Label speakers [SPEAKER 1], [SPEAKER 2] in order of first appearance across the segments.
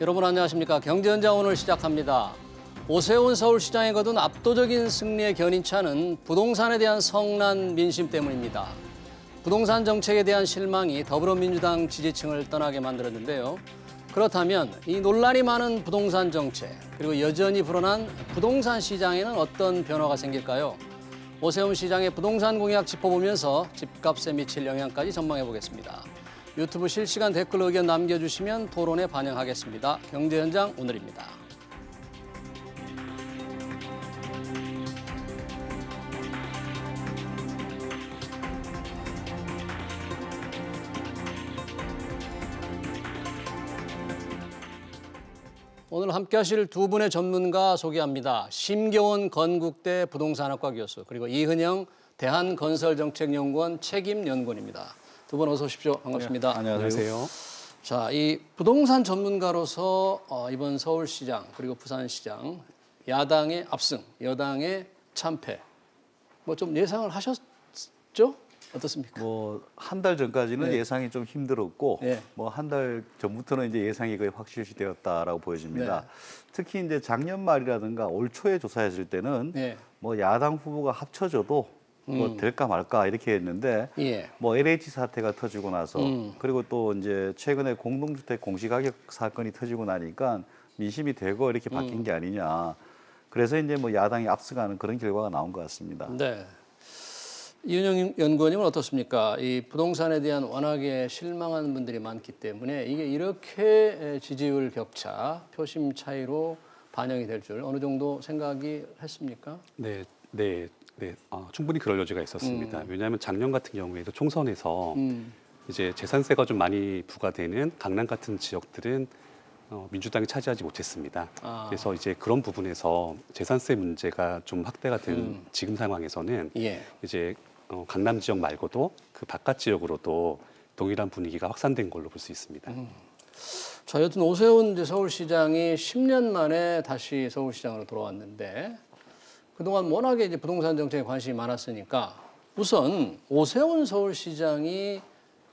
[SPEAKER 1] 여러분 안녕하십니까. 경제현장 오늘 시작합니다. 오세훈 서울시장이 거둔 압도적인 승리의 견인차는 부동산에 대한 성난 민심 때문입니다. 부동산 정책에 대한 실망이 더불어민주당 지지층을 떠나게 만들었는데요. 그렇다면 이 논란이 많은 부동산 정책, 그리고 여전히 불어난 부동산 시장에는 어떤 변화가 생길까요? 오세훈 시장의 부동산 공약 짚어보면서 집값에 미칠 영향까지 전망해 보겠습니다. 유튜브 실시간 댓글 의견 남겨주시면 토론에 반영하겠습니다. 경제현장 오늘입니다. 오늘 함께하실 두 분의 전문가 소개합니다. 심경원 건국대 부동산학과 교수, 그리고 이은영 대한건설정책연구원 책임연구원입니다. 두 분 어서 오십시오. 반갑습니다.
[SPEAKER 2] 네, 안녕하세요.
[SPEAKER 1] 자, 이 부동산 전문가로서 이번 서울시장 그리고 부산시장 야당의 압승, 여당의 참패 뭐 좀 예상을 하셨죠? 어떻습니까?
[SPEAKER 2] 뭐 한 달 전까지는
[SPEAKER 1] 네.
[SPEAKER 2] 예상이 좀 힘들었고
[SPEAKER 1] 네.
[SPEAKER 2] 뭐 한 달 전부터는 이제 예상이 거의 확실시되었다라고 보여집니다.
[SPEAKER 1] 네.
[SPEAKER 2] 특히 이제 작년 말이라든가 올 초에 조사했을 때는
[SPEAKER 1] 네.
[SPEAKER 2] 뭐 야당 후보가 합쳐져도 뭐 될까 말까 이렇게 했는데
[SPEAKER 1] 예.
[SPEAKER 2] 뭐 LH 사태가 터지고 나서 그리고 또 이제 최근에 공동주택 공시가격 사건이 터지고 나니까 민심이 되고 이렇게 바뀐 게 아니냐. 그래서 이제 뭐 야당이 앞서가는 그런 결과가 나온 것 같습니다.
[SPEAKER 1] 네. 이은영 연구원님은 어떻습니까? 이 부동산에 대한 워낙에 실망한 분들이 많기 때문에 이게 이렇게 지지율 격차, 표심 차이로 반영이 될 줄 어느 정도 생각이 했습니까?
[SPEAKER 3] 네. 충분히 그럴 여지가 있었습니다. 왜냐하면 작년 같은 경우에도 총선에서 이제 재산세가 좀 많이 부과되는 강남 같은 지역들은 민주당이 차지하지 못했습니다. 그래서 이제 그런 부분에서 재산세 문제가 좀 확대가 된 지금 상황에서는
[SPEAKER 1] 예.
[SPEAKER 3] 이제 강남 지역 말고도 그 바깥 지역으로도 동일한 분위기가 확산된 걸로 볼 수 있습니다.
[SPEAKER 1] 자, 여튼 오세훈 이제 서울시장이 10년 만에 다시 서울시장으로 돌아왔는데 그동안 워낙에 이제 부동산 정책에 관심이 많았으니까 우선 오세훈 서울시장이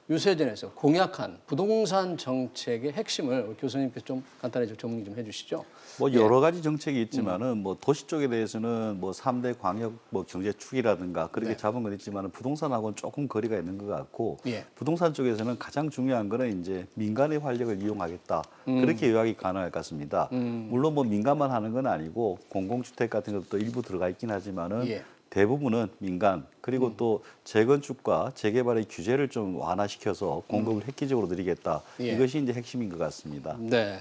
[SPEAKER 1] 유세전에서 공약한 부동산 정책의 핵심을 우리 교수님께서 좀 간단히 좀 정리 좀 해주시죠.
[SPEAKER 2] 뭐 여러 가지 정책이 있지만은 뭐 도시 쪽에 대해서는 뭐 3대 광역 뭐 경제축이라든가 그렇게
[SPEAKER 1] 네.
[SPEAKER 2] 잡은 건 있지만은 부동산하고는 조금 거리가 있는 것 같고
[SPEAKER 1] 예.
[SPEAKER 2] 부동산 쪽에서는 가장 중요한 거는 이제 민간의 활력을 이용하겠다. 그렇게 요약이 가능할 것 같습니다. 물론 뭐 민간만 하는 건 아니고 공공주택 같은 것도 일부 들어가 있긴 하지만은
[SPEAKER 1] 예.
[SPEAKER 2] 대부분은 민간 그리고 또 재건축과 재개발의 규제를 좀 완화시켜서 공급을 획기적으로 늘리겠다.
[SPEAKER 1] 예.
[SPEAKER 2] 이것이 이제 핵심인 것 같습니다.
[SPEAKER 1] 네.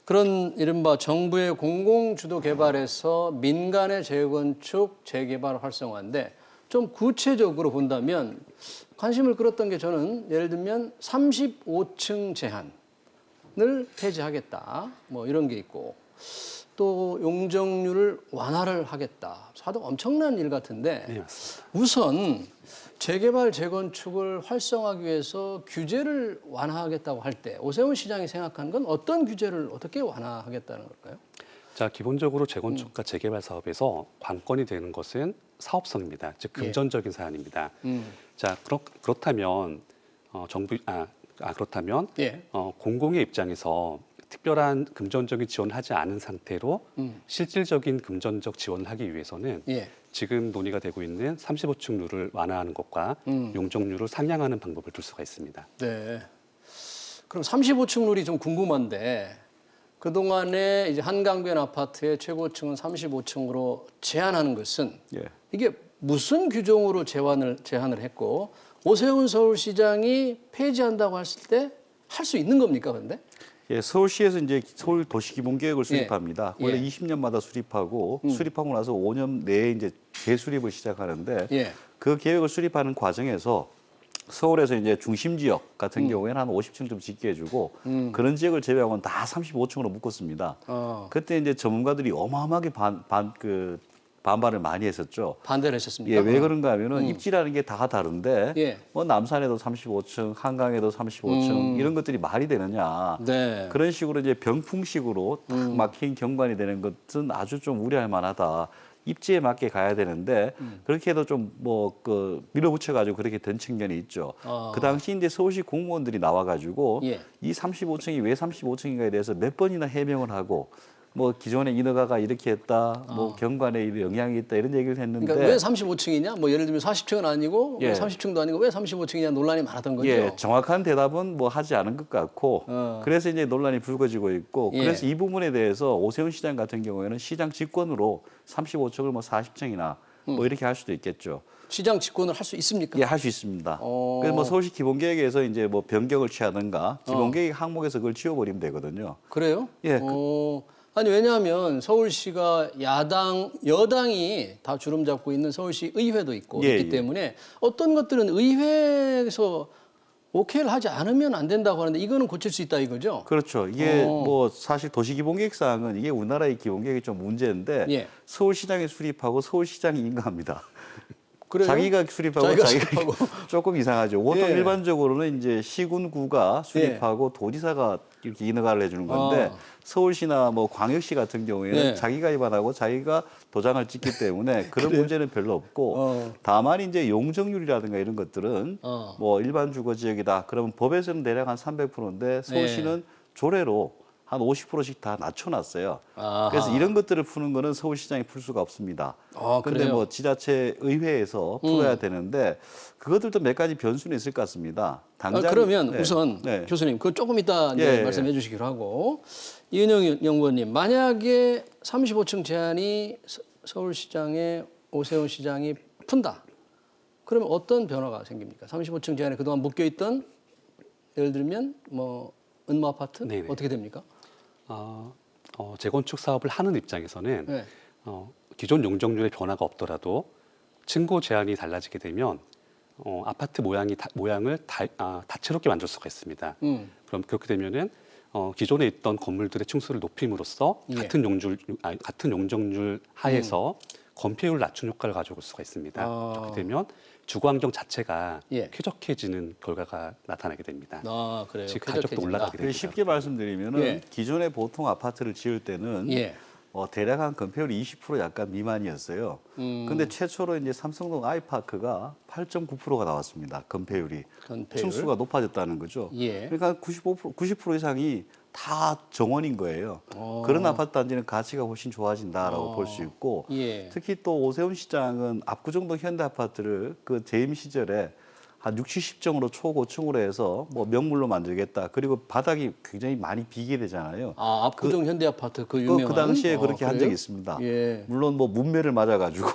[SPEAKER 1] 그런 이른바 정부의 공공주도 개발에서 민간의 재건축, 재개발 활성화인데 좀 구체적으로 본다면 관심을 끌었던 게 저는 예를 들면 35층 제한을 폐지하겠다. 뭐 이런 게 있고 또 용적률을 완화를 하겠다. 사도 엄청난 일 같은데
[SPEAKER 3] 네, 맞습니다.
[SPEAKER 1] 우선 재개발, 재건축을 활성화하기 위해서 규제를 완화하겠다고 할 때 오세훈 시장이 생각하는 건 어떤 규제를 어떻게 완화하겠다는 걸까요?
[SPEAKER 3] 자, 기본적으로 재건축과 재개발 사업에서 관건이 되는 것은 사업성입니다. 즉 금전적인 사안입니다. 자, 그렇다면 그렇다면
[SPEAKER 1] 예.
[SPEAKER 3] 공공의 입장에서 특별한 금전적인 지원을 하지 않은 상태로 실질적인 금전적 지원을 하기 위해서는
[SPEAKER 1] 예.
[SPEAKER 3] 지금 논의가 되고 있는 35층 룰을 완화하는 것과 용적률을 상향하는 방법을 둘 수가 있습니다.
[SPEAKER 1] 네. 그럼 35층 룰이 좀 궁금한데 그동안에 이제 한강변 아파트의 최고층은 35층으로 제한하는 것은
[SPEAKER 2] 예.
[SPEAKER 1] 이게 무슨 규정으로 제한을 했고 오세훈 서울시장이 폐지한다고 했을 때 할 수 있는 겁니까, 그런데?
[SPEAKER 2] 예, 서울시에서 이제 서울 도시 기본 계획을 수립합니다.
[SPEAKER 1] 예.
[SPEAKER 2] 원래
[SPEAKER 1] 예.
[SPEAKER 2] 20년마다 수립하고 수립하고 나서 5년 내에 이제 재수립을 시작하는데
[SPEAKER 1] 예.
[SPEAKER 2] 그 계획을 수립하는 과정에서 서울에서 이제 중심 지역 같은 경우에는 한 50층 좀 짓게 해주고 그런 지역을 제외하고는 다 35층으로 묶었습니다. 그때 이제 전문가들이 어마어마하게 반발을 많이 했었죠.
[SPEAKER 1] 반대를 했었습니까?
[SPEAKER 2] 예, 왜 그런가 하면은 입지라는 게 다 다른데
[SPEAKER 1] 예.
[SPEAKER 2] 뭐 남산에도 35층, 한강에도 35층 이런 것들이 말이 되느냐.
[SPEAKER 1] 네.
[SPEAKER 2] 그런 식으로 이제 병풍식으로 딱 막힌 경관이 되는 것은 아주 좀 우려할 만하다. 입지에 맞게 가야 되는데 그렇게 해도 좀 뭐 그 밀어붙여가지고 그렇게 된 측면이 있죠. 그 당시 이제 서울시 공무원들이 나와가지고
[SPEAKER 1] 예.
[SPEAKER 2] 이 35층이 왜 35층인가에 대해서 몇 번이나 해명을 하고 뭐 기존에 인허가가 이렇게 했다, 뭐 경관에 영향이 있다 이런 얘기를 했는데
[SPEAKER 1] 그러니까 왜 35층이냐? 뭐 예를 들면 40층은 아니고
[SPEAKER 2] 예.
[SPEAKER 1] 30층도 아니고 왜 35층이냐 논란이 많았던 거죠.
[SPEAKER 2] 예, 정확한 대답은 뭐 하지 않은 것 같고 그래서 이제 논란이 불거지고 있고
[SPEAKER 1] 예.
[SPEAKER 2] 그래서 이 부분에 대해서 오세훈 시장 같은 경우에는 시장 직권으로 35층을 뭐 40층이나 뭐 이렇게 할 수도 있겠죠.
[SPEAKER 1] 시장 직권을 할 수 있습니까?
[SPEAKER 2] 예, 할 수 있습니다. 그래서 뭐 서울시 기본계획에서 이제 뭐 변경을 취하든가 기본계획 항목에서 그걸 지워버리면 되거든요.
[SPEAKER 1] 그래요?
[SPEAKER 2] 예,
[SPEAKER 1] 아니 왜냐하면 서울시가 여당이 다 주름 잡고 있는 서울시 의회도 있고
[SPEAKER 2] 예,
[SPEAKER 1] 있기
[SPEAKER 2] 예.
[SPEAKER 1] 때문에 어떤 것들은 의회에서 오케이를 하지 않으면 안 된다고 하는데 이거는 고칠 수 있다 이거죠?
[SPEAKER 2] 그렇죠. 이게 뭐 사실 도시기본계획상은 이게 우리나라의 기본계획이 좀 문제인데
[SPEAKER 1] 예.
[SPEAKER 2] 서울시장이 수립하고 서울시장이 인가합니다.
[SPEAKER 1] 그래요?
[SPEAKER 2] 자기가 수립하고
[SPEAKER 1] 자기가
[SPEAKER 2] 자기가
[SPEAKER 1] 수립하고.
[SPEAKER 2] 조금 이상하죠. 보통
[SPEAKER 1] 예.
[SPEAKER 2] 일반적으로는 이제 시군구가 수립하고 도지사가 이렇게 인허가를 해주는 건데 서울시나 뭐 광역시 같은 경우에는
[SPEAKER 1] 예.
[SPEAKER 2] 자기가 위반하고 자기가 도장을 찍기 때문에 그런 문제는 별로 없고 다만 이제 용적률이라든가 이런 것들은 뭐 일반 주거 지역이다. 그러면 법에서는 대략 한 300%인데 서울시는 조례로 한 50%씩 다 낮춰놨어요.
[SPEAKER 1] 아하.
[SPEAKER 2] 그래서 이런 것들을 푸는 거는 서울시장이 풀 수가 없습니다. 그런데
[SPEAKER 1] 그래요?
[SPEAKER 2] 뭐 지자체 의회에서 풀어야 되는데 그것들도 몇 가지 변수는 있을 것 같습니다. 당장
[SPEAKER 1] 그러면
[SPEAKER 2] 네.
[SPEAKER 1] 우선
[SPEAKER 2] 네.
[SPEAKER 1] 교수님 그거 조금 이따 이제
[SPEAKER 2] 예,
[SPEAKER 1] 말씀해 주시기로 하고 이은영 연구원님 만약에 35층 제한이 서울시장의 오세훈 시장이 푼다. 그러면 어떤 변화가 생깁니까? 35층 제한에 그동안 묶여있던 예를 들면 뭐 은모 아파트
[SPEAKER 3] 네네.
[SPEAKER 1] 어떻게 됩니까?
[SPEAKER 3] 재건축 사업을 하는 입장에서는
[SPEAKER 1] 네.
[SPEAKER 3] 기존 용적률의 변화가 없더라도 층고 제한이 달라지게 되면 아파트 모양을 다채롭게 만들 수가 있습니다. 그럼 그렇게 되면은 기존에 있던 건물들의 층수를 높임으로써
[SPEAKER 1] 예.
[SPEAKER 3] 같은 용적률 하에서 건폐율을 낮춘 효과를 가져올 수가 있습니다. 그렇게 되면 주거 환경 자체가
[SPEAKER 1] 예.
[SPEAKER 3] 쾌적해지는 결과가 나타나게 됩니다.
[SPEAKER 1] 그래요.
[SPEAKER 3] 즉 가격도
[SPEAKER 1] 쾌적해진다.
[SPEAKER 3] 올라가게 됩니다.
[SPEAKER 2] 쉽게 말씀드리면은
[SPEAKER 1] 예.
[SPEAKER 2] 기존에 보통 아파트를 지을 때는
[SPEAKER 1] 예.
[SPEAKER 2] 대략 한 건폐율이 20% 약간 미만이었어요. 근데 최초로 이제 삼성동 아이파크가 8.9%가 나왔습니다. 건폐율이.
[SPEAKER 1] 건폐율.
[SPEAKER 2] 층수가 높아졌다는 거죠.
[SPEAKER 1] 예.
[SPEAKER 2] 그러니까 90% 이상이 다 정원인 거예요. 그런 아파트 단지는 가치가 훨씬 좋아진다라고 볼 수 있고
[SPEAKER 1] 예.
[SPEAKER 2] 특히 또 오세훈 시장은 압구정동 현대 아파트를 그 재임 시절에 한 60, 70정으로 초고층으로 해서 뭐 명물로 만들겠다. 그리고 바닥이 굉장히 많이 비게 되잖아요.
[SPEAKER 1] 압구정 현대 아파트 그 유명한
[SPEAKER 2] 그 당시에 그렇게 한
[SPEAKER 1] 그래요?
[SPEAKER 2] 적이 있습니다.
[SPEAKER 1] 예.
[SPEAKER 2] 물론 뭐 문매를 맞아가지고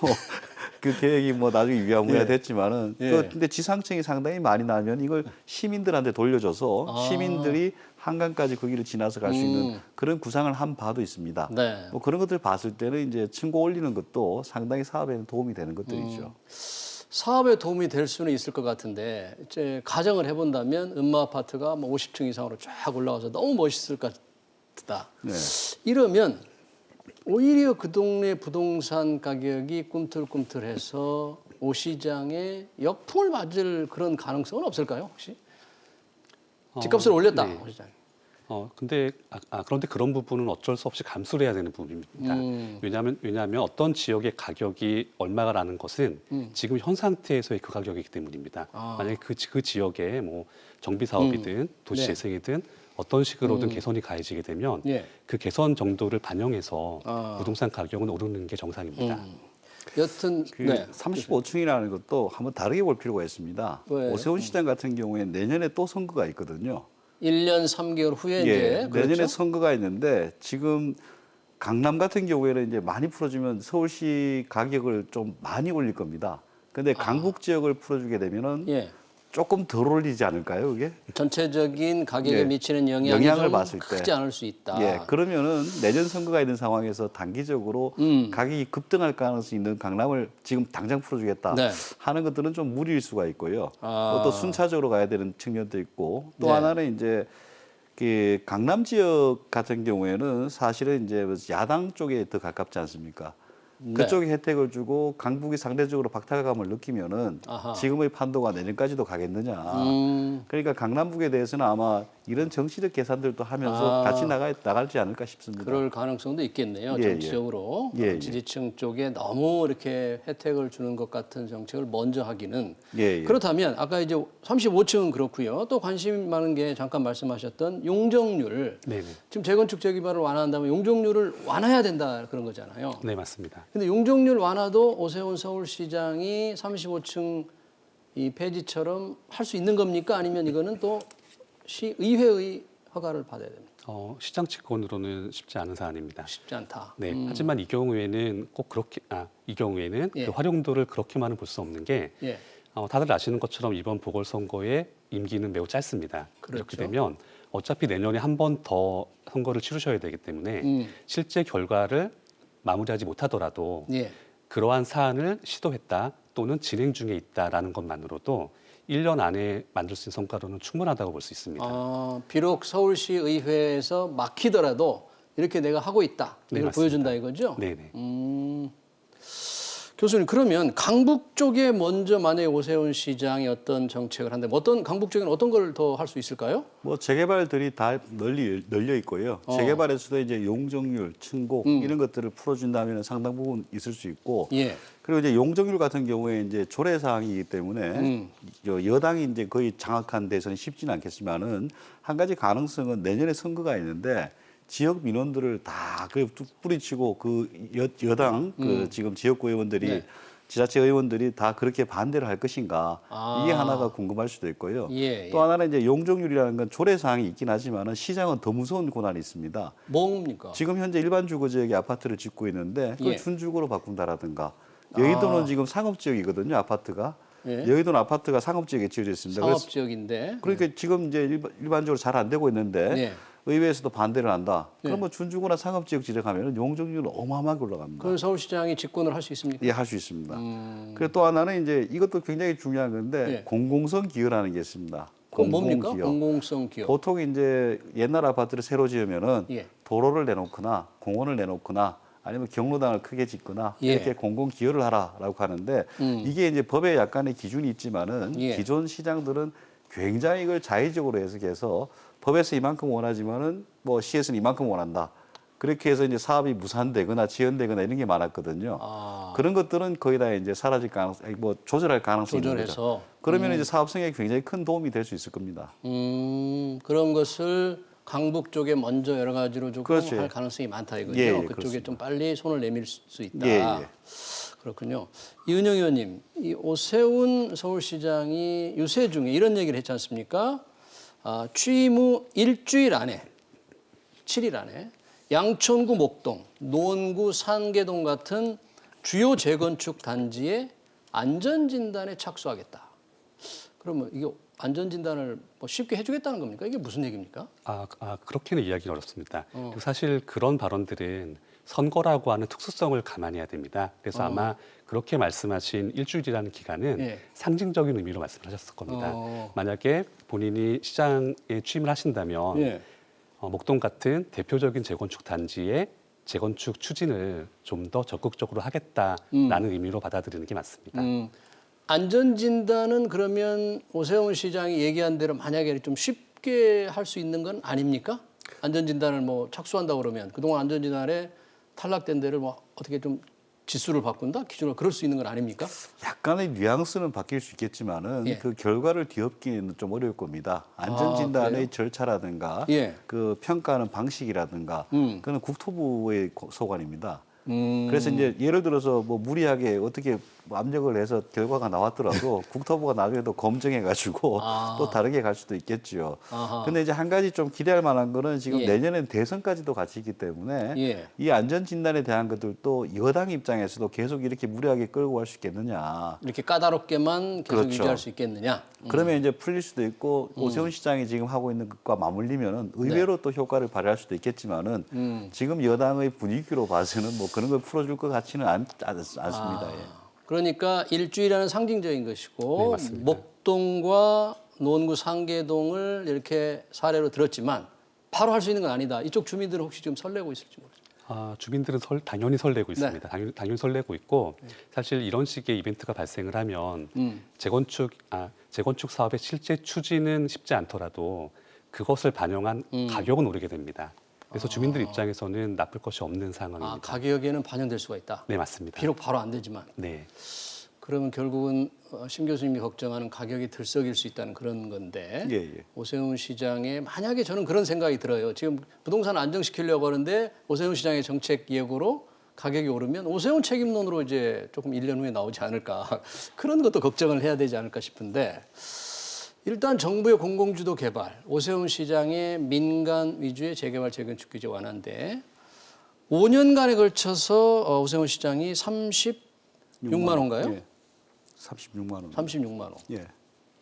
[SPEAKER 2] 그 계획이 뭐 나중에 위야무야
[SPEAKER 1] 예.
[SPEAKER 2] 됐지만은
[SPEAKER 1] 예.
[SPEAKER 2] 근데 지상층이 상당히 많이 나면 이걸 시민들한테 돌려줘서 시민들이 한강까지 그 길을 지나서 갈 수 있는 그런 구상을 한 바도 있습니다.
[SPEAKER 1] 네.
[SPEAKER 2] 뭐 그런 것들 봤을 때는 이제 층고 올리는 것도 상당히 사업에 도움이 되는 것들이죠.
[SPEAKER 1] 사업에 도움이 될 수는 있을 것 같은데 이제 가정을 해본다면 음마 아파트가 뭐 50층 이상으로 쫙 올라가서 너무 멋있을 것 같다.
[SPEAKER 2] 네.
[SPEAKER 1] 이러면 오히려 그 동네 부동산 가격이 꿈틀꿈틀해서 오 시장에 역풍을 맞을 그런 가능성은 없을까요, 혹시? 집값을 올렸다,
[SPEAKER 3] 네.
[SPEAKER 1] 오 시장이.
[SPEAKER 3] 그런데 그런 부분은 어쩔 수 없이 감수를 해야 되는 부분입니다. 왜냐하면 어떤 지역의 가격이 얼마가라는 것은 지금 현 상태에서의 그 가격이기 때문입니다. 만약에 그 지역에 뭐 정비 사업이든 도시
[SPEAKER 1] 네.
[SPEAKER 3] 재생이든 어떤 식으로든 개선이 가해지게 되면
[SPEAKER 1] 예.
[SPEAKER 3] 그 개선 정도를 반영해서 부동산 가격은 오르는 게 정상입니다.
[SPEAKER 1] 여튼
[SPEAKER 2] 그
[SPEAKER 1] 네.
[SPEAKER 2] 35층이라는 것도 한번 다르게 볼 필요가 있습니다.
[SPEAKER 1] 왜요?
[SPEAKER 2] 오세훈 시장 같은 경우에 내년에 또 선거가 있거든요.
[SPEAKER 1] 1년 3개월 후에
[SPEAKER 2] 예,
[SPEAKER 1] 이제 그렇죠?
[SPEAKER 2] 내년에 선거가 있는데 지금 강남 같은 경우에는 이제 많이 풀어주면 서울시 가격을 좀 많이 올릴 겁니다. 근데 강북 지역을 풀어주게 되면은
[SPEAKER 1] 예.
[SPEAKER 2] 조금 덜 올리지 않을까요, 그게?
[SPEAKER 1] 전체적인 가격에
[SPEAKER 2] 예.
[SPEAKER 1] 미치는 영향이
[SPEAKER 2] 영향을
[SPEAKER 1] 좀
[SPEAKER 2] 봤을 때.
[SPEAKER 1] 크지 않을 수 있다.
[SPEAKER 2] 예, 그러면은 내년 선거가 있는 상황에서 단기적으로 가격이 급등할 가능성이 있는 강남을 지금 당장 풀어주겠다
[SPEAKER 1] 네.
[SPEAKER 2] 하는 것들은 좀 무리일 수가 있고요. 또 순차적으로 가야 되는 측면도 있고 또
[SPEAKER 1] 네.
[SPEAKER 2] 하나는 이제 그 강남 지역 같은 경우에는 사실은 이제 야당 쪽에 더 가깝지 않습니까? 그쪽에 혜택을 주고 강북이 상대적으로 박탈감을 느끼면은
[SPEAKER 1] 아하.
[SPEAKER 2] 지금의 판도가 내년까지도 가겠느냐. 그러니까 강남북에 대해서는 아마 이런 정치적 계산들도 하면서 같이 나갈지 않을까 싶습니다.
[SPEAKER 1] 그럴 가능성도 있겠네요.
[SPEAKER 2] 예,
[SPEAKER 1] 정치적으로
[SPEAKER 2] 예,
[SPEAKER 1] 지지층 쪽에 너무 이렇게 혜택을 주는 것 같은 정책을 먼저 하기는
[SPEAKER 2] 예, 예.
[SPEAKER 1] 그렇다면 아까 이제 35층은 그렇고요. 또 관심 많은 게 잠깐 말씀하셨던 용적률.
[SPEAKER 3] 네네.
[SPEAKER 1] 지금 재건축 재개발을 완화한다면 용적률을 완화해야 된다 그런 거잖아요.
[SPEAKER 3] 네, 맞습니다.
[SPEAKER 1] 근데 용적률 완화도 오세훈 서울시장이 35층 이 폐지처럼 할 수 있는 겁니까? 아니면 이거는 또 시의회의 허가를 받아야 됩니다.
[SPEAKER 3] 시장 측권으로는 쉽지 않은 사안입니다.
[SPEAKER 1] 쉽지 않다.
[SPEAKER 3] 네, 하지만 이 경우에는 꼭 그렇게 이 경우에는
[SPEAKER 1] 예.
[SPEAKER 3] 그 활용도를 그렇게만은 볼 수 없는 게
[SPEAKER 1] 예.
[SPEAKER 3] 다들 아시는 것처럼 이번 보궐선거의 임기는 매우 짧습니다.
[SPEAKER 1] 그렇죠.
[SPEAKER 3] 이렇게 되면 어차피 내년에 한 번 더 선거를 치르셔야 되기 때문에 실제 결과를 마무리하지 못하더라도
[SPEAKER 1] 예.
[SPEAKER 3] 그러한 사안을 시도했다 또는 진행 중에 있다라는 것만으로도 1년 안에 만들 수 있는 성과로는 충분하다고 볼 수 있습니다.
[SPEAKER 1] 비록 서울시 의회에서 막히더라도 이렇게 내가 하고 있다.
[SPEAKER 3] 네,
[SPEAKER 1] 이걸
[SPEAKER 3] 맞습니다.
[SPEAKER 1] 보여준다 이거죠?
[SPEAKER 3] 네네.
[SPEAKER 1] 교수님 그러면 강북 쪽에 먼저 만약에 오세훈 시장이 어떤 정책을 한다면 어떤 강북 쪽에는 어떤 걸 더 할 수 있을까요?
[SPEAKER 2] 뭐 재개발들이 다 널려 있고요. 재개발에서도 이제 용적률, 층곡 이런 것들을 풀어준다면 상당 부분 있을 수 있고.
[SPEAKER 1] 예.
[SPEAKER 2] 그리고 이제 용적률 같은 경우에 이제 조례 사항이기 때문에 여당이 이제 거의 장악한 데서는 쉽지는 않겠지만은 한 가지 가능성은 내년에 선거가 있는데 지역 민원들을 다 뿌리치고 그 여당 그 지금 지역구 의원들이
[SPEAKER 1] 네.
[SPEAKER 2] 지자체 의원들이 다 그렇게 반대를 할 것인가 이게 하나가 궁금할 수도 있고요.
[SPEAKER 1] 예,
[SPEAKER 2] 또 하나는 이제 용적률이라는 건 조례 사항이 있긴 하지만은 시장은 더 무서운 고난이 있습니다.
[SPEAKER 1] 뭡니까?
[SPEAKER 2] 지금 현재 일반 주거 지역에 아파트를 짓고 있는데 그걸
[SPEAKER 1] 예.
[SPEAKER 2] 준주거로 바꾼다라든가 여의도는 지금 상업 지역이거든요, 아파트가.
[SPEAKER 1] 예.
[SPEAKER 2] 여의도는 아파트가 상업 지역에 지어져 있습니다.
[SPEAKER 1] 상업 지역인데.
[SPEAKER 2] 그러니까 지금 이제 일반적으로 잘 안 되고 있는데
[SPEAKER 1] 예.
[SPEAKER 2] 의회에서도 반대를 한다.
[SPEAKER 1] 예.
[SPEAKER 2] 그럼 뭐 준주거나 상업 지역 지정하면 용적률은 어마어마하게 올라갑니다.
[SPEAKER 1] 그건 서울시장이 직권을 할 수 있습니까?
[SPEAKER 2] 예, 할 수 있습니다. 그리고 또 하나는 이제 이것도 굉장히 중요한 건데
[SPEAKER 1] 예.
[SPEAKER 2] 공공성 기여라는 게 있습니다.
[SPEAKER 1] 그건 뭡니까?
[SPEAKER 2] 공공기여.
[SPEAKER 1] 공공성 기업.
[SPEAKER 2] 보통 이제 옛날 아파트를 새로 지으면은
[SPEAKER 1] 예.
[SPEAKER 2] 도로를 내놓거나 공원을 내놓거나 아니면 경로당을 크게 짓거나
[SPEAKER 1] 예.
[SPEAKER 2] 이렇게 공공 기여를 하라라고 하는데 이게 이제 법에 약간의 기준이 있지만은
[SPEAKER 1] 예.
[SPEAKER 2] 기존 시장들은 굉장히 이걸 자의적으로 해석해서 법에서 이만큼 원하지만은 뭐 시에서는 이만큼 원한다. 그렇게 해서 이제 사업이 무산되거나 지연되거나 이런 게 많았거든요. 그런 것들은 거의 다 이제 사라질 가능성, 뭐 조절할 가능성이 있는 거죠.
[SPEAKER 1] 조절해서.
[SPEAKER 2] 그러면 이제 사업 성에 굉장히 큰 도움이 될 수 있을 겁니다.
[SPEAKER 1] 그런 것을 강북 쪽에 먼저 여러 가지로 조금
[SPEAKER 2] 그렇지.
[SPEAKER 1] 할 가능성이 많다 이거죠.
[SPEAKER 2] 예, 예,
[SPEAKER 1] 그쪽에
[SPEAKER 2] 그렇습니다.
[SPEAKER 1] 좀 빨리 손을 내밀 수 있다.
[SPEAKER 2] 예, 예.
[SPEAKER 1] 그렇군요. 이은영 의원님, 이 오세훈 서울시장이 유세 중에 이런 얘기를 했지 않습니까? 취임 후 일주일 안에, 7일 안에 양천구 목동, 노원구 상계동 같은 주요 재건축 단지의 안전진단에 착수하겠다. 그러면 이게 안전진단을 뭐 쉽게 해주겠다는 겁니까? 이게 무슨 얘기입니까?
[SPEAKER 3] 그렇게는 이야기는 어렵습니다. 그리고 사실 그런 발언들은 선거라고 하는 특수성을 감안해야 됩니다. 그래서 아마 그렇게 말씀하신 일주일이라는 기간은
[SPEAKER 1] 예.
[SPEAKER 3] 상징적인 의미로 말씀하셨을 겁니다. 만약에 본인이 시장에 취임을 하신다면
[SPEAKER 1] 예.
[SPEAKER 3] 목동 같은 대표적인 재건축 단지의 재건축 추진을 좀 더 적극적으로 하겠다라는 의미로 받아들이는 게 맞습니다.
[SPEAKER 1] 안전진단은 그러면 오세훈 시장이 얘기한 대로 만약에 좀 쉽게 할 수 있는 건 아닙니까? 안전진단을 뭐 착수한다 그러면 그동안 안전진단에 탈락된 데를 뭐 어떻게 좀 지수를 바꾼다? 기준을 그럴 수 있는 건 아닙니까?
[SPEAKER 2] 약간의 뉘앙스는 바뀔 수 있겠지만은
[SPEAKER 1] 예.
[SPEAKER 2] 그 결과를 뒤엎기는 좀 어려울 겁니다. 안전진단의
[SPEAKER 1] 그래요?
[SPEAKER 2] 절차라든가
[SPEAKER 1] 예.
[SPEAKER 2] 그 평가하는 방식이라든가 그건 국토부의 소관입니다. 그래서 이제 예를 들어서 뭐 무리하게 어떻게 압력을 해서 결과가 나왔더라도 국토부가 나중에 또 검증해가지고 또 다르게 갈 수도 있겠죠. 근데 이제 한 가지 좀 기대할 만한 거는 지금
[SPEAKER 1] 예.
[SPEAKER 2] 내년엔 대선까지도 같이 있기 때문에
[SPEAKER 1] 예.
[SPEAKER 2] 이 안전진단에 대한 것들도 여당 입장에서도 계속 이렇게 무리하게 끌고 갈 수 있겠느냐.
[SPEAKER 1] 이렇게 까다롭게만 계속
[SPEAKER 2] 그렇죠.
[SPEAKER 1] 유지할 수 있겠느냐?
[SPEAKER 2] 그러면 이제 풀릴 수도 있고 오세훈 시장이 지금 하고 있는 것과 맞물리면은 의외로 또 효과를 발휘할 수도 있겠지만은 지금 여당의 분위기로 봐서는 뭐 그런 걸 풀어줄 것 같지는 않습니다. 예.
[SPEAKER 1] 그러니까 일주일이라는 상징적인 것이고
[SPEAKER 3] 네, 맞습니다.
[SPEAKER 1] 목동과 노원구 상계동을 이렇게 사례로 들었지만 바로 할 수 있는 건 아니다. 이쪽 주민들은 혹시 지금 설레고 있을지 모르겠어요.
[SPEAKER 3] 주민들은 당연히 설레고
[SPEAKER 1] 네.
[SPEAKER 3] 있습니다. 당연히 설레고 있고 사실 이런 식의 이벤트가 발생을 하면 재건축 사업의 실제 추진은 쉽지 않더라도 그것을 반영한 가격은 오르게 됩니다. 그래서 주민들 입장에서는 나쁠 것이 없는 상황입니다.
[SPEAKER 1] 아, 가격에는 반영될 수가 있다.
[SPEAKER 3] 네, 맞습니다.
[SPEAKER 1] 비록 바로 안 되지만.
[SPEAKER 3] 네.
[SPEAKER 1] 그러면 결국은 심 교수님이 걱정하는 가격이 들썩일 수 있다는 그런 건데
[SPEAKER 2] 예, 예.
[SPEAKER 1] 오세훈 시장에 만약에 저는 그런 생각이 들어요. 지금 부동산 안정시키려고 하는데 오세훈 시장의 정책 예고로 가격이 오르면 오세훈 책임론으로 이제 조금 1년 후에 나오지 않을까 그런 것도 걱정을 해야 되지 않을까 싶은데 일단 정부의 공공주도 개발, 오세훈 시장의 민간 위주의 재개발 재건축 규제 완화인데 5년간에 걸쳐서 오세훈 시장이 36만 원가요?
[SPEAKER 2] 예. 36만 원.
[SPEAKER 1] 36만 원.
[SPEAKER 2] 예.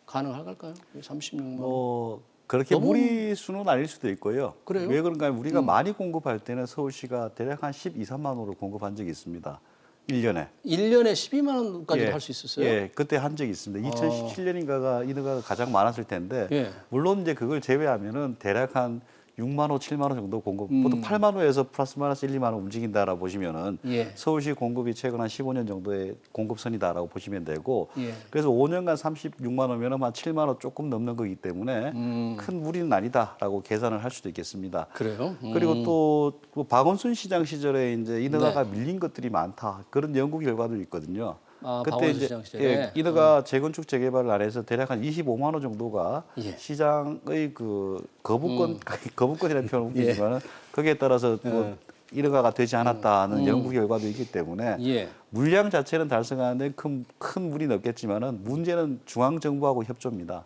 [SPEAKER 1] 가능할까요? 36만 원.
[SPEAKER 2] 그렇게
[SPEAKER 1] 너무-
[SPEAKER 2] 무리수는 아닐 수도 있고요.
[SPEAKER 1] 그래요?
[SPEAKER 2] 왜 그런가 하면 우리가 많이 공급할 때는 서울시가 대략 한 12, 3만 원으로 공급한 적이 있습니다. 1년에.
[SPEAKER 1] 1년에 12만 원까지
[SPEAKER 2] 예.
[SPEAKER 1] 할 수 있었어요?
[SPEAKER 2] 예, 그때 한 적이 있습니다. 2017년인가가 인허가가 가장 많았을 텐데
[SPEAKER 1] 예.
[SPEAKER 2] 물론 이제 그걸 제외하면은 대략 한 6만 원, 7만 원 정도 공급, 보통 8만 원에서 플러스 마이너스 1, 2만 원 움직인다라고 보시면은
[SPEAKER 1] 예.
[SPEAKER 2] 서울시 공급이 최근 한 15년 정도의 공급선이다라고 보시면 되고
[SPEAKER 1] 예.
[SPEAKER 2] 그래서 5년간 36만 원이면 한 7만 원 조금 넘는 거기 때문에 큰 무리는 아니다라고 계산을 할 수도 있겠습니다.
[SPEAKER 1] 그래요?
[SPEAKER 2] 그리고 또그 박원순 시장 시절에 이제 인허가가 밀린 것들이 많다 그런 연구 결과도 있거든요.
[SPEAKER 1] 아, 박원순 시장 시절에?
[SPEAKER 2] 인허가 재건축 재개발 안에서 대략 한 25만 원 정도가
[SPEAKER 1] 예.
[SPEAKER 2] 시장의 그 거부권이라는 표현은 웃기지만은 거기에 따라서 뭐 인허가가 되지 않았다는 연구 결과도 있기 때문에
[SPEAKER 1] 예.
[SPEAKER 2] 물량 자체는 달성하는데 큰 무리는 없겠지만은 문제는 중앙 정부하고 협조입니다.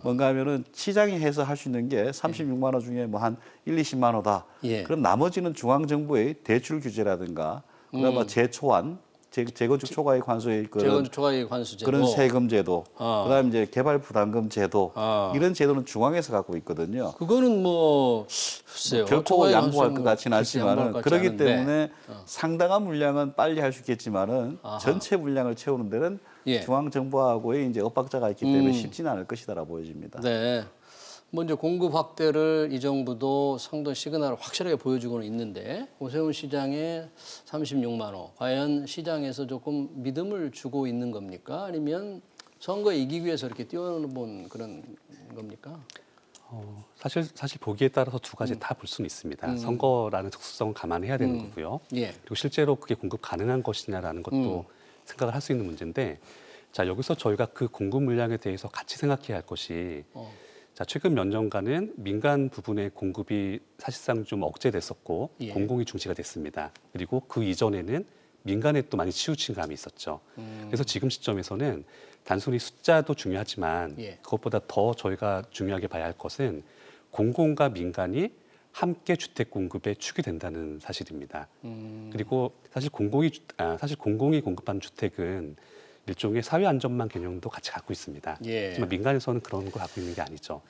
[SPEAKER 2] 뭔가 하면은 시장이 해서 할 수 있는 게 36만 원 중에 뭐 한 1, 20만 원다.
[SPEAKER 1] 예.
[SPEAKER 2] 그럼 나머지는 중앙 정부의 대출 규제라든가 그다음에 재초안, 재건축 초과이익 환수의 그런
[SPEAKER 1] 재건축 초과이익 환수 제도.
[SPEAKER 2] 그런 세금 제도,
[SPEAKER 1] 아.
[SPEAKER 2] 그다음에 이제 개발 부담금 제도
[SPEAKER 1] 아.
[SPEAKER 2] 이런 제도는 중앙에서 갖고 있거든요.
[SPEAKER 1] 그거는 뭐 글쎄요.
[SPEAKER 2] 결코
[SPEAKER 1] 초과이익
[SPEAKER 2] 양보할
[SPEAKER 1] 환수는
[SPEAKER 2] 것 같지는
[SPEAKER 1] 글쎄 양보할
[SPEAKER 2] 않지만은
[SPEAKER 1] 것 같지
[SPEAKER 2] 그렇기
[SPEAKER 1] 않은데.
[SPEAKER 2] 때문에 상당한 물량은 빨리 할 수 있겠지만은
[SPEAKER 1] 아하.
[SPEAKER 2] 전체 물량을 채우는 데는
[SPEAKER 1] 예.
[SPEAKER 2] 중앙 정부하고의 이제 엇박자가 있기 때문에 쉽지는 않을 것이다라고 보여집니다.
[SPEAKER 1] 네. 먼저 공급 확대를 이 정부도 상당 시그널을 확실하게 보여주고는 있는데 오세훈 시장의 36만 원 과연 시장에서 조금 믿음을 주고 있는 겁니까? 아니면 선거 이기기 위해서 이렇게 띄워본 그런 겁니까?
[SPEAKER 3] 사실 보기에 따라서 두 가지 다 볼 수는 있습니다. 선거라는 특수성을 감안해야 되는 거고요.
[SPEAKER 1] 예.
[SPEAKER 3] 그리고 실제로 그게 공급 가능한 것이냐라는 것도 생각을 할 수 있는 문제인데, 자 여기서 저희가 그 공급 물량에 대해서 같이 생각해야 할 것이, 자 최근 몇 년간은 민간 부분의 공급이 사실상 좀 억제됐었고
[SPEAKER 1] 예.
[SPEAKER 3] 공공이 중시가 됐습니다. 그리고 그 이전에는 민간에 또 많이 치우친 감이 있었죠. 그래서 지금 시점에서는 단순히 숫자도 중요하지만
[SPEAKER 1] 예.
[SPEAKER 3] 그것보다 더 저희가 중요하게 봐야 할 것은 공공과 민간이 함께 주택 공급에 축이 된다는 사실입니다. 그리고 사실 공공이 공급한 주택은 일종의 사회 안전망 개념도 같이 갖고 있습니다.
[SPEAKER 1] 예.
[SPEAKER 3] 하지만 민간에서는 그런 걸 갖고 있는 게 아니죠.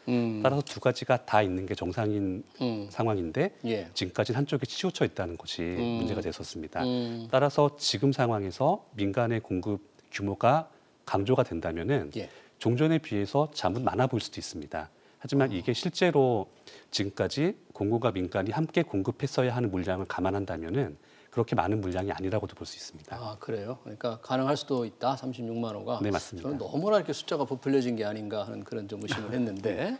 [SPEAKER 3] 따라서 두 가지가 다 있는 게 정상인 상황인데
[SPEAKER 1] 예.
[SPEAKER 3] 지금까지 한쪽에 치우쳐 있다는 것이 문제가 됐었습니다. 따라서 지금 상황에서 민간의 공급 규모가 강조가 된다면은
[SPEAKER 1] 예.
[SPEAKER 3] 종전에 비해서 잠은 많아 보일 수도 있습니다. 하지만 이게 실제로 지금까지 공공과 민간이 함께 공급했어야 하는 물량을 감안한다면은 그렇게 많은 물량이 아니라고도 볼 수 있습니다.
[SPEAKER 1] 아 그래요? 그러니까 가능할 수도 있다. 36만 원가.
[SPEAKER 3] 네, 맞습니다.
[SPEAKER 1] 저는 너무나 이렇게 숫자가 부풀려진 게 아닌가 하는 그런 좀 의심을 했는데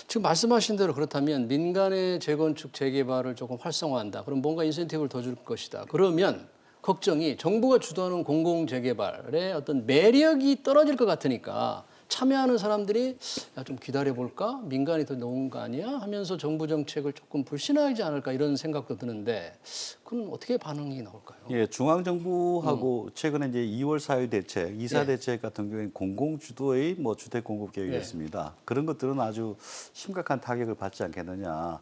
[SPEAKER 1] 지금 말씀하신 대로 그렇다면 민간의 재건축 재개발을 조금 활성화한다. 그럼 뭔가 인센티브를 더 줄 것이다. 그러면 걱정이 정부가 주도하는 공공 재개발의 어떤 매력이 떨어질 것 같으니까 참여하는 사람들이 야, 좀 기다려볼까? 민간이 더 나은 거 아니야? 하면서 정부 정책을 조금 불신하지 않을까 이런 생각도 드는데 그건 어떻게 반응이 나올까요?
[SPEAKER 2] 예, 중앙 정부하고 최근에 이제 2월 4일 대책, 2사
[SPEAKER 1] 예.
[SPEAKER 2] 대책 같은 경우에는 공공 주도의 뭐 주택 공급 계획이었습니다. 그런 것들은 아주 심각한 타격을 받지 않겠느냐.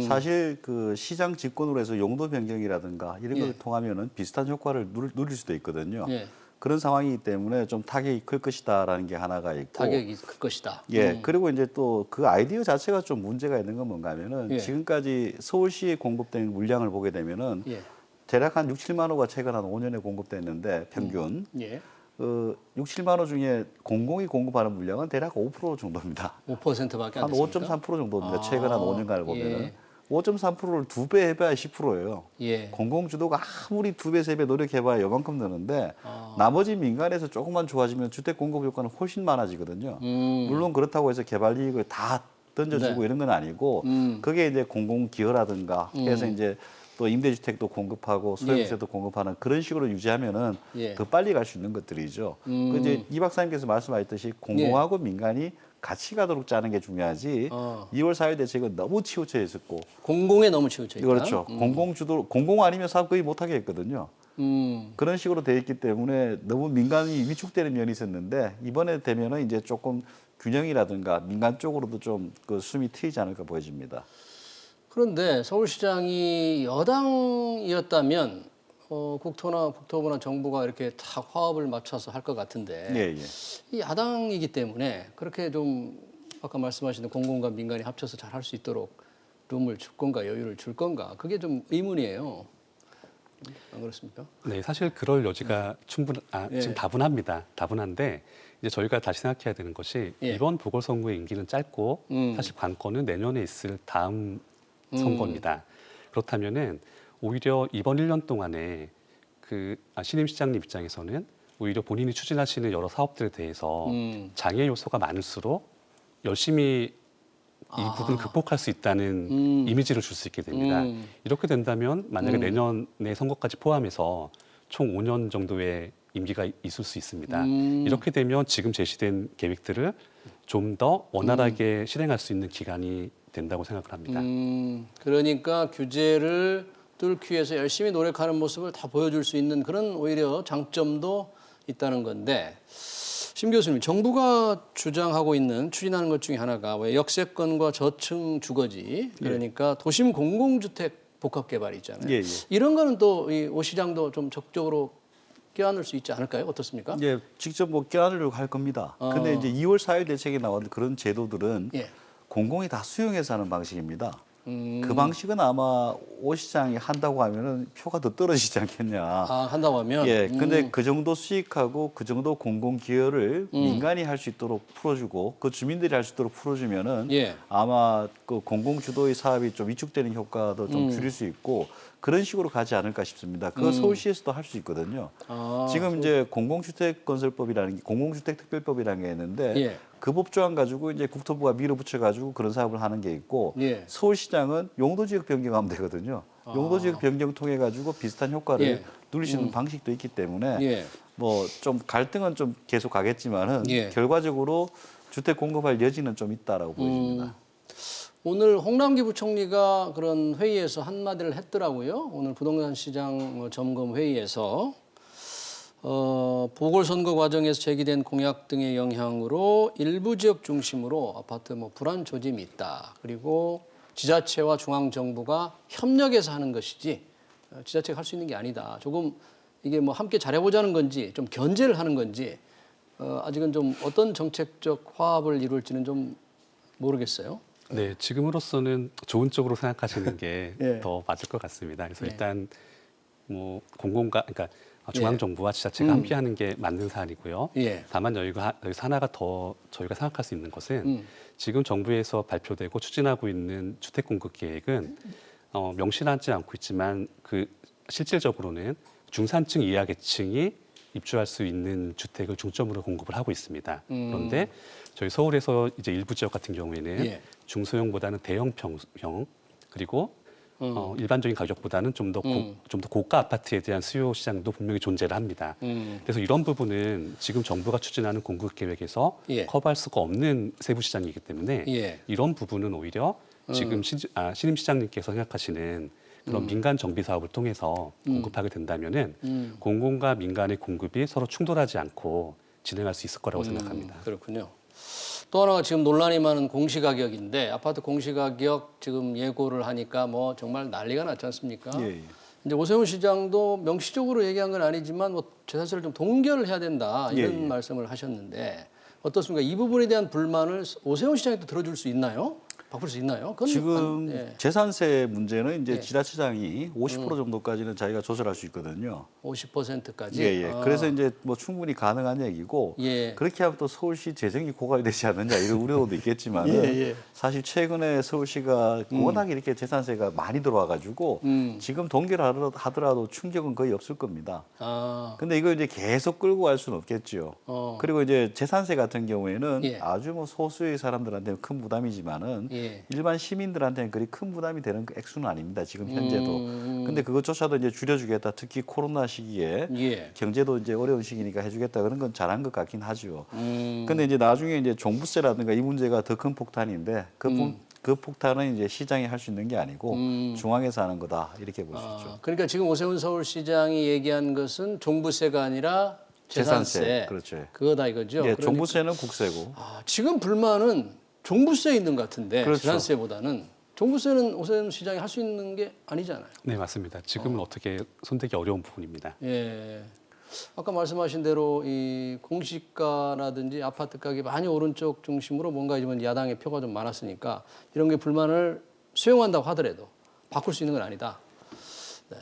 [SPEAKER 2] 사실 그 시장 집권으로 해서 용도 변경이라든가 이런 걸 통하면은 비슷한 효과를 누릴 수도 있거든요.
[SPEAKER 1] 예.
[SPEAKER 2] 그런 상황이기 때문에 좀 타격이 클 것이다라는 게 하나가 있고.
[SPEAKER 1] 타격이 클 것이다.
[SPEAKER 2] 예, 그리고 이제 또 그 아이디어 자체가 좀 문제가 있는 건 뭔가 하면은
[SPEAKER 1] 예.
[SPEAKER 2] 지금까지 서울시에 공급된 물량을 보게 되면은
[SPEAKER 1] 예.
[SPEAKER 2] 대략 한 6, 7만 호가 최근 한 5년에 공급됐는데 평균
[SPEAKER 1] 예.
[SPEAKER 2] 6, 7만 호 중에 공공이 공급하는 물량은 대략 5% 정도입니다.
[SPEAKER 1] 5%밖에 안
[SPEAKER 2] 한
[SPEAKER 1] 됐습니까?
[SPEAKER 2] 5.3% 정도입니다.
[SPEAKER 1] 아,
[SPEAKER 2] 최근 한 5년간을 보면은.
[SPEAKER 1] 예.
[SPEAKER 2] 5.3%를 2배 해봐야 10%예요.
[SPEAKER 1] 예.
[SPEAKER 2] 공공주도가 아무리 2배, 3배 노력해봐야 요만큼 드는데 나머지 민간에서 조금만 좋아지면 주택 공급 효과는 훨씬 많아지거든요. 물론 그렇다고 해서 개발 이익을 다 던져주고
[SPEAKER 1] 네.
[SPEAKER 2] 이런 건 아니고 그게 이제 공공기여라든가 해서 이제 또 임대주택도 공급하고 소형주택도 공급하는 그런 식으로 유지하면은
[SPEAKER 1] 예.
[SPEAKER 2] 더 빨리 갈 수 있는 것들이죠. 그 이제 이 박사님께서 말씀하셨듯이 공공하고 민간이 같이 가도록 짜는 게 중요하지. 2월 4일 대책은 너무 치우쳐 있었고.
[SPEAKER 1] 공공에 너무 치우쳐 있다.
[SPEAKER 2] 그렇죠. 공공 아니면 사업 거의 못하게 했거든요. 그런 식으로 돼 있기 때문에 너무 민간이 위축되는 면이 있었는데 이번에 되면은 이제 조금 균형이라든가 민간 쪽으로도 좀 그 숨이 트이지 않을까 보여집니다.
[SPEAKER 1] 그런데 서울시장이 여당이었다면 국토나 국토부나 정부가 이렇게 다 화합을 맞춰서 할 것 같은데
[SPEAKER 2] 예, 예.
[SPEAKER 1] 이 야당이기 때문에 그렇게 좀 아까 말씀하신 공공과 민간이 합쳐서 잘 할 수 있도록 룸을 줄 건가 여유를 줄 건가 그게 좀 의문이에요. 안 그렇습니까?
[SPEAKER 3] 네, 사실 그럴 여지가
[SPEAKER 1] 예.
[SPEAKER 3] 지금 다분합니다. 다분한데 이제 저희가 다시 생각해야 되는 것이
[SPEAKER 1] 예.
[SPEAKER 3] 이번 보궐선거의 임기는 짧고 사실 관건은 내년에 있을 다음 선거입니다. 그렇다면은 오히려 이번 1년 동안에 신임 시장님 입장에서는 오히려 본인이 추진하시는 여러 사업들에 대해서 장애 요소가 많을수록 열심히 이 부분을 극복할 수 있다는 이미지를 줄 수 있게 됩니다. 이렇게 된다면 만약에 내년의 선거까지 포함해서 총 5년 정도의 임기가 있을 수 있습니다. 이렇게 되면 지금 제시된 계획들을 좀 더 원활하게 실행할 수 있는 기간이 된다고 생각을 합니다.
[SPEAKER 1] 그러니까 규제를 뚫기 위해서 열심히 노력하는 모습을 다 보여줄 수 있는 그런 오히려 장점도 있다는 건데 심 교수님, 정부가 주장하고 있는 추진하는 것 중에 하나가 왜 역세권과 저층 주거지 그러니까 도심 공공주택 복합 개발이 있잖아요.
[SPEAKER 2] 예, 예.
[SPEAKER 1] 이런 거는 또 이 오 시장도 좀 적극적으로 껴안을 수 있지 않을까요? 어떻습니까?
[SPEAKER 2] 예, 직접 뭐 껴안으려고 할 겁니다. 근데 이제 2월 4일 대책에 나온 그런 제도들은
[SPEAKER 1] 예.
[SPEAKER 2] 공공이 다 수용해서 하는 방식입니다. 그 방식은 아마 오 시장이 한다고 하면은 표가 더 떨어지지 않겠냐.
[SPEAKER 1] 한다고 하면.
[SPEAKER 2] 예, 근데 그 정도 수익하고 그 정도 공공 기여를 민간이 할 수 있도록 풀어주고 그 주민들이 할 수 있도록 풀어주면은
[SPEAKER 1] 예.
[SPEAKER 2] 아마 그 공공 주도의 사업이 좀 위축되는 효과도 좀 줄일 수 있고 그런 식으로 가지 않을까 싶습니다. 그거 서울시에서도 할 수 있거든요. 지금 이제 공공주택 건설법이라는 게 공공주택 특별법이라는 게 있는데
[SPEAKER 1] 예.
[SPEAKER 2] 그 법조항 가지고 이제 국토부가 밀어붙여 가지고 그런 사업을 하는 게 있고
[SPEAKER 1] 예.
[SPEAKER 2] 서울시장은 용도지역 변경하면 되거든요. 용도지역 변경 통해 가지고 비슷한 효과를
[SPEAKER 1] 예.
[SPEAKER 2] 누릴 수 있는 방식도 있기 때문에
[SPEAKER 1] 예.
[SPEAKER 2] 뭐 좀 갈등은 좀 계속 가겠지만은
[SPEAKER 1] 예.
[SPEAKER 2] 결과적으로 주택 공급할 여지는 좀 있다라고 보여집니다.
[SPEAKER 1] 오늘 홍남기 부총리가 그런 회의에서 한마디를 했더라고요. 오늘 부동산 시장 점검 회의에서 보궐선거 과정에서 제기된 공약 등의 영향으로 일부 지역 중심으로 아파트 불안 조짐이 있다. 그리고 지자체와 중앙정부가 협력해서 하는 것이지 지자체가 할 수 있는 게 아니다. 조금 이게 함께 잘해보자는 건지 좀 견제를 하는 건지 아직은 좀 어떤 정책적 화합을 이룰지는 좀 모르겠어요.
[SPEAKER 3] 네, 지금으로서는 좋은 쪽으로 생각하시는 게 더
[SPEAKER 1] 예.
[SPEAKER 3] 맞을 것 같습니다. 그래서
[SPEAKER 1] 예.
[SPEAKER 3] 일단 뭐 그러니까 중앙 정부와 지자체가 함께하는 게 맞는 사안이고요.
[SPEAKER 1] 예.
[SPEAKER 3] 다만 여기서 하나가 더 저희가 생각할 수 있는 것은 지금 정부에서 발표되고 추진하고 있는 주택 공급 계획은 명시하지 않고 있지만 실질적으로는 중산층 이하 계층이 입주할 수 있는 주택을 중점으로 공급을 하고 있습니다. 그런데 저희 서울에서 이제 일부 지역 같은 경우에는
[SPEAKER 1] 예.
[SPEAKER 3] 중소형보다는 대형평형 그리고 일반적인 가격보다는 좀 더 고가 아파트에 대한 수요 시장도 분명히 존재를 합니다. 그래서 이런 부분은 지금 정부가 추진하는 공급 계획에서
[SPEAKER 1] 예.
[SPEAKER 3] 커버할 수가 없는 세부 시장이기 때문에
[SPEAKER 1] 예.
[SPEAKER 3] 이런 부분은 오히려 지금 신임 시장님께서 생각하시는 그런 민간 정비 사업을 통해서 공급하게 된다면은 공공과 민간의 공급이 서로 충돌하지 않고 진행할 수 있을 거라고 생각합니다.
[SPEAKER 1] 그렇군요. 또 하나가 지금 논란이 많은 공시가격인데 아파트 공시가격 지금 예고를 하니까 정말 난리가 났지 않습니까?
[SPEAKER 2] 예, 예.
[SPEAKER 1] 이제 오세훈 시장도 명시적으로 얘기한 건 아니지만 재산세를 좀 동결을 해야 된다 이런
[SPEAKER 2] 예, 예.
[SPEAKER 1] 말씀을 하셨는데 어떻습니까? 이 부분에 대한 불만을 오세훈 시장이 또 들어줄 수 있나요? 바꿀 수 있나요? 그건
[SPEAKER 2] 지금
[SPEAKER 1] 예.
[SPEAKER 2] 재산세 문제는 이제
[SPEAKER 1] 예.
[SPEAKER 2] 지자체장이 50% 정도까지는 자기가 조절할 수 있거든요.
[SPEAKER 1] 50%까지.
[SPEAKER 2] 예, 예. 그래서 이제 뭐 충분히 가능한 얘기고
[SPEAKER 1] 예.
[SPEAKER 2] 그렇게 하면 또 서울시 재정이 고갈이 되지 않느냐 이런 우려도 있겠지만은
[SPEAKER 1] 예, 예.
[SPEAKER 2] 사실 최근에 서울시가 워낙 이렇게 재산세가 많이 들어와 가지고 지금 동결을 하더라도 충격은 거의 없을 겁니다.
[SPEAKER 1] 아,
[SPEAKER 2] 근데 이거 이제 계속 끌고 갈 수는 없겠죠. 그리고 이제 재산세 같은 경우에는
[SPEAKER 1] 예.
[SPEAKER 2] 아주 뭐 소수의 사람들한테는 큰 부담이지만은
[SPEAKER 1] 예.
[SPEAKER 2] 일반 시민들한테는 그리 큰 부담이 되는 그 액수는 아닙니다. 지금 현재도. 근데 그것조차도 이제 줄여주겠다. 특히 코로나 시기에
[SPEAKER 1] 예.
[SPEAKER 2] 경제도 이제 어려운 시기니까 해주겠다. 그런 건 잘한 것 같긴 하죠. 근데 이제 나중에 이제 종부세라든가 이 문제가 더 큰 폭탄인데 그 폭탄은 이제 시장이 할 수 있는 게 아니고 중앙에서 하는 거다 이렇게 볼 수 있죠.
[SPEAKER 1] 그러니까 지금 오세훈 서울시장이 얘기한 것은 종부세가 아니라 재산세.
[SPEAKER 2] 그렇죠.
[SPEAKER 1] 그거다 이거죠.
[SPEAKER 2] 예,
[SPEAKER 1] 그러니까-
[SPEAKER 2] 종부세는 국세고.
[SPEAKER 1] 지금 불만은 종부세에 있는 것 같은데
[SPEAKER 2] 그렇죠.
[SPEAKER 1] 재산세보다는 종부세는 오세훈 시장이 할 수 있는 게 아니잖아요.
[SPEAKER 3] 네, 맞습니다. 지금은 어떻게 손대기 어려운 부분입니다.
[SPEAKER 1] 예. 아까 말씀하신 대로 이 공시가라든지 아파트 가격이 많이 오른쪽 중심으로 뭔가 이번 야당의 표가 좀 많았으니까 이런 게 불만을 수용한다고 하더라도 바꿀 수 있는 건 아니다. 네.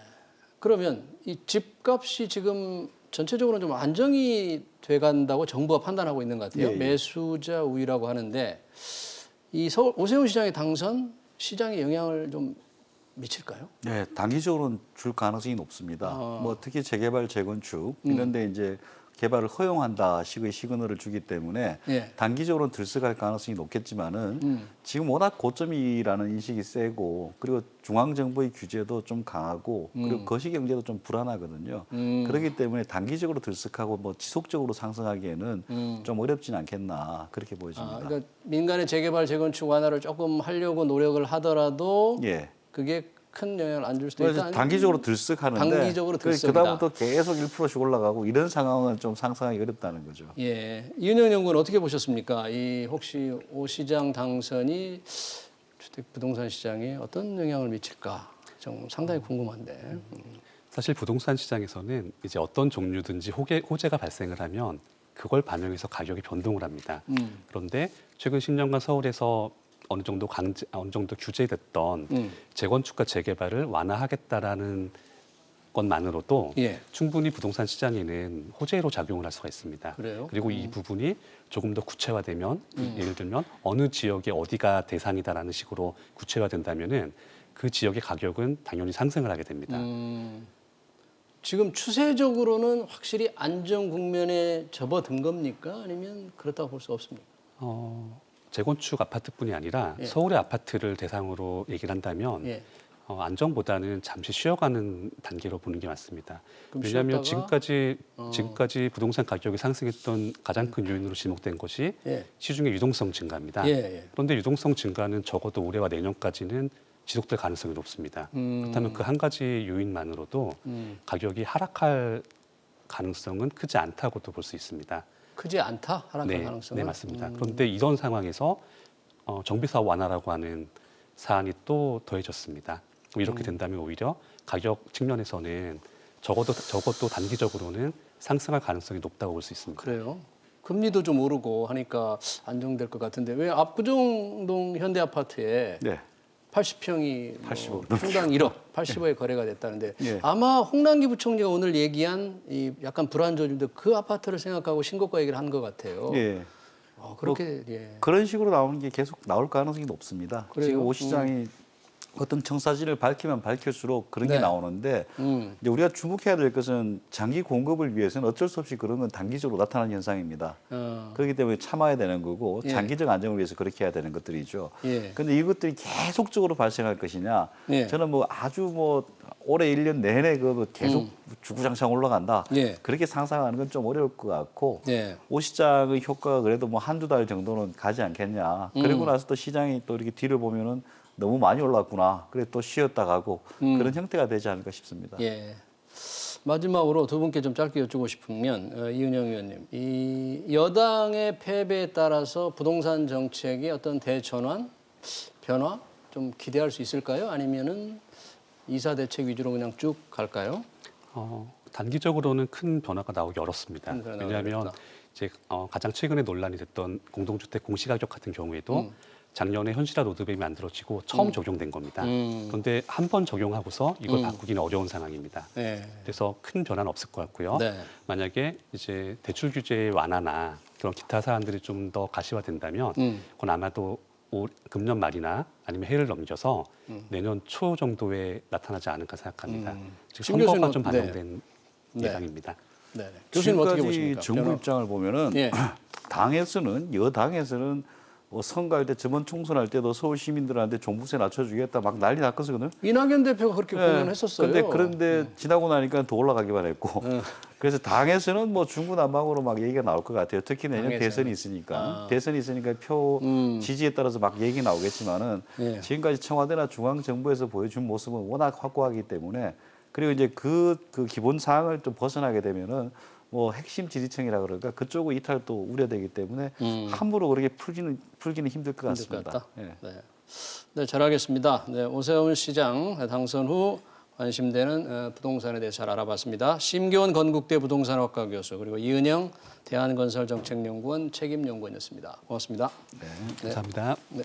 [SPEAKER 1] 그러면 이 집값이 지금 전체적으로 좀 안정이 돼간다고 정부가 판단하고 있는 것 같아요.
[SPEAKER 2] 예, 예.
[SPEAKER 1] 매수자 우위라고 하는데 이 서울 오세훈 시장의 당선 시장에 영향을 좀 미칠까요?
[SPEAKER 2] 네, 단기적으로는 줄 가능성이 높습니다. 뭐 특히 재개발, 재건축 이런 데 이제 개발을 허용한다 식의 시그널을 주기 때문에
[SPEAKER 1] 예.
[SPEAKER 2] 단기적으로는 들썩할 가능성이 높겠지만은 지금 워낙 고점이라는 인식이 세고 그리고 중앙 정부의 규제도 좀 강하고 그리고 거시 경제도 좀 불안하거든요. 그렇기 때문에 단기적으로 들썩하고 뭐 지속적으로 상승하기에는 좀 어렵진 않겠나 그렇게 보여집니다.
[SPEAKER 1] 그러니까 민간의 재개발, 재건축 완화를 조금 하려고 노력을 하더라도
[SPEAKER 2] 예.
[SPEAKER 1] 그게 큰 영향을 안 줄 수도
[SPEAKER 2] 그래서
[SPEAKER 1] 있다.
[SPEAKER 2] 단기적으로 들썩하는데
[SPEAKER 1] 단기적으로 들썩이다.
[SPEAKER 2] 그다음부터 계속 1%씩 올라가고 이런 상황은 좀 상상하기 어렵다는 거죠.
[SPEAKER 1] 예, 이은영 연구원 어떻게 보셨습니까? 이 혹시 오 시장 당선이 주택 부동산 시장에 어떤 영향을 미칠까? 좀 상당히 궁금한데.
[SPEAKER 3] 사실 부동산 시장에서는 이제 어떤 종류든지 호재가 발생을 하면 그걸 반영해서 가격이 변동을 합니다. 그런데 최근 10년간 서울에서 어느 정도 규제됐던 재건축과 재개발을 완화하겠다라는 것만으로도
[SPEAKER 1] 예.
[SPEAKER 3] 충분히 부동산 시장에는 호재로 작용을 할 수가 있습니다.
[SPEAKER 1] 그래요?
[SPEAKER 3] 그리고 이 부분이 조금 더 구체화되면 예를 들면 어느 지역에 어디가 대상이다라는 식으로 구체화된다면은 그 지역의 가격은 당연히 상승을 하게 됩니다.
[SPEAKER 1] 지금 추세적으로는 확실히 안정 국면에 접어든 겁니까? 아니면 그렇다고 볼 수 없습니까?
[SPEAKER 3] 재건축 아파트뿐이 아니라
[SPEAKER 1] 예.
[SPEAKER 3] 서울의 아파트를 대상으로 얘기를 한다면
[SPEAKER 1] 예.
[SPEAKER 3] 안정보다는 잠시 쉬어가는 단계로 보는 게 맞습니다.
[SPEAKER 1] 그럼
[SPEAKER 3] 왜냐하면
[SPEAKER 1] 쉬었다가?
[SPEAKER 3] 지금까지 부동산 가격이 상승했던 가장 큰 요인으로 지목된 것이
[SPEAKER 1] 예.
[SPEAKER 3] 시중의 유동성 증가입니다.
[SPEAKER 1] 예, 예.
[SPEAKER 3] 그런데 유동성 증가는 적어도 올해와 내년까지는 지속될 가능성이 높습니다. 그렇다면 그 한 가지 요인만으로도 가격이 하락할 가능성은 크지 않다고도 볼 수 있습니다.
[SPEAKER 1] 크지 않다 하락할 가능성은.
[SPEAKER 3] 네, 맞습니다. 그런데 이런 상황에서 정비사업 완화라고 하는 사안이 또 더해졌습니다. 이렇게 된다면 오히려 가격 측면에서는 적어도 단기적으로는 상승할 가능성이 높다고 볼 수 있습니다.
[SPEAKER 1] 그래요. 금리도 좀 오르고 하니까 안정될 것 같은데 왜 압구정동 현대아파트에
[SPEAKER 2] 네.
[SPEAKER 1] 80평이
[SPEAKER 2] 80억
[SPEAKER 1] 평당 1억 80억에 거래가 됐다는데
[SPEAKER 2] 예.
[SPEAKER 1] 아마 홍남기 부총리가 오늘 얘기한 이 약간 불안 조짐도 그 아파트를 생각하고 신고가 얘기를 한 것 같아요.
[SPEAKER 2] 예.
[SPEAKER 1] 그렇게 예.
[SPEAKER 2] 그런 식으로 나오는 게 계속 나올 가능성이 높습니다.
[SPEAKER 1] 그래요?
[SPEAKER 2] 지금 오 시장이 어떤 청사진을 밝히면 밝힐수록 그런
[SPEAKER 1] 네.
[SPEAKER 2] 게 나오는데 이제 우리가 주목해야 될 것은 장기 공급을 위해서는 어쩔 수 없이 그런 건 단기적으로 나타나는 현상입니다. 그렇기 때문에 참아야 되는 거고
[SPEAKER 1] 예.
[SPEAKER 2] 장기적 안정을 위해서 그렇게 해야 되는 것들이죠.
[SPEAKER 1] 예.
[SPEAKER 2] 그런데 이것들이 계속적으로 발생할 것이냐?
[SPEAKER 1] 예.
[SPEAKER 2] 저는 뭐 아주 뭐 올해 1년 내내 그 계속 주구장창 올라간다.
[SPEAKER 1] 예.
[SPEAKER 2] 그렇게 상상하는 건 좀 어려울 것 같고
[SPEAKER 1] 예.
[SPEAKER 2] 오 시장의 효과가 그래도 뭐 한두 달 정도는 가지 않겠냐. 그리고 나서 또 시장이 또 이렇게 뒤를 보면은 너무 많이 올랐구나. 그래 또 쉬었다 가고 그런 형태가 되지 않을까 싶습니다.
[SPEAKER 1] 예. 마지막으로 두 분께 좀 짧게 여쭈고 싶으면 이은영 의원님, 이 여당의 패배에 따라서 부동산 정책의 어떤 대전환, 변화 좀 기대할 수 있을까요? 아니면은 이사 대책 위주로 그냥 쭉 갈까요?
[SPEAKER 3] 단기적으로는 큰 변화가 나오기 어렵습니다.
[SPEAKER 1] 큰 변화가
[SPEAKER 3] 왜냐하면
[SPEAKER 1] 어렵다.
[SPEAKER 3] 이제 가장 최근에 논란이 됐던 공동주택 공시가격 같은 경우에도 작년에 현실화 로드맵이 만들어지고 처음 적용된 겁니다. 그런데 한 번 적용하고서 이걸 바꾸기는 어려운 상황입니다.
[SPEAKER 1] 네.
[SPEAKER 3] 그래서 큰 변화는 없을 것 같고요.
[SPEAKER 1] 네.
[SPEAKER 3] 만약에 이제 대출 규제 완화나 그런 기타 사안들이 좀 더 가시화된다면 그건 아마도 금년 말이나 아니면 해를 넘겨서 내년 초 정도에 나타나지 않을까 생각합니다. 즉
[SPEAKER 1] 심
[SPEAKER 3] 선거가
[SPEAKER 1] 교수는
[SPEAKER 3] 좀 반영된
[SPEAKER 1] 네.
[SPEAKER 3] 예상입니다.
[SPEAKER 1] 네. 교수님 어떻게
[SPEAKER 2] 지금까지
[SPEAKER 1] 보십니까?
[SPEAKER 2] 정부
[SPEAKER 1] 변화.
[SPEAKER 2] 입장을 보면은
[SPEAKER 1] 예.
[SPEAKER 2] 당에서는 여당에서는 뭐 선거할 때 저번 총선할 때도 서울 시민들한테 종부세 낮춰주겠다 막 난리 났거든요.
[SPEAKER 1] 이낙연 대표가 그렇게 공언했었어요.
[SPEAKER 2] 그런데 지나고 나니까 더 올라가기만 했고. 그래서 당에서는 뭐 중구난방으로 막 얘기가 나올 것 같아요. 특히 내년
[SPEAKER 1] 당에서는.
[SPEAKER 2] 대선이 있으니까. 대선이 있으니까 표 지지에 따라서 막 얘기 나오겠지만은
[SPEAKER 1] 예.
[SPEAKER 2] 지금까지 청와대나 중앙정부에서 보여준 모습은 워낙 확고하기 때문에 그리고 이제 그 기본 사항을 좀 벗어나게 되면은 뭐 핵심 지지층이라 그럴까 그쪽의 이탈도 우려되기 때문에 함부로 그렇게 풀기는 힘들 것 같습니다.
[SPEAKER 1] 같다?
[SPEAKER 2] 예.
[SPEAKER 1] 네. 네, 잘 알겠습니다. 네, 오세훈 시장 당선 후 관심되는 부동산에 대해 잘 알아봤습니다. 심교원 건국대 부동산학과 교수 그리고 이은영 대한건설정책연구원 책임연구원이었습니다. 고맙습니다.
[SPEAKER 3] 감사합니다.
[SPEAKER 1] 네.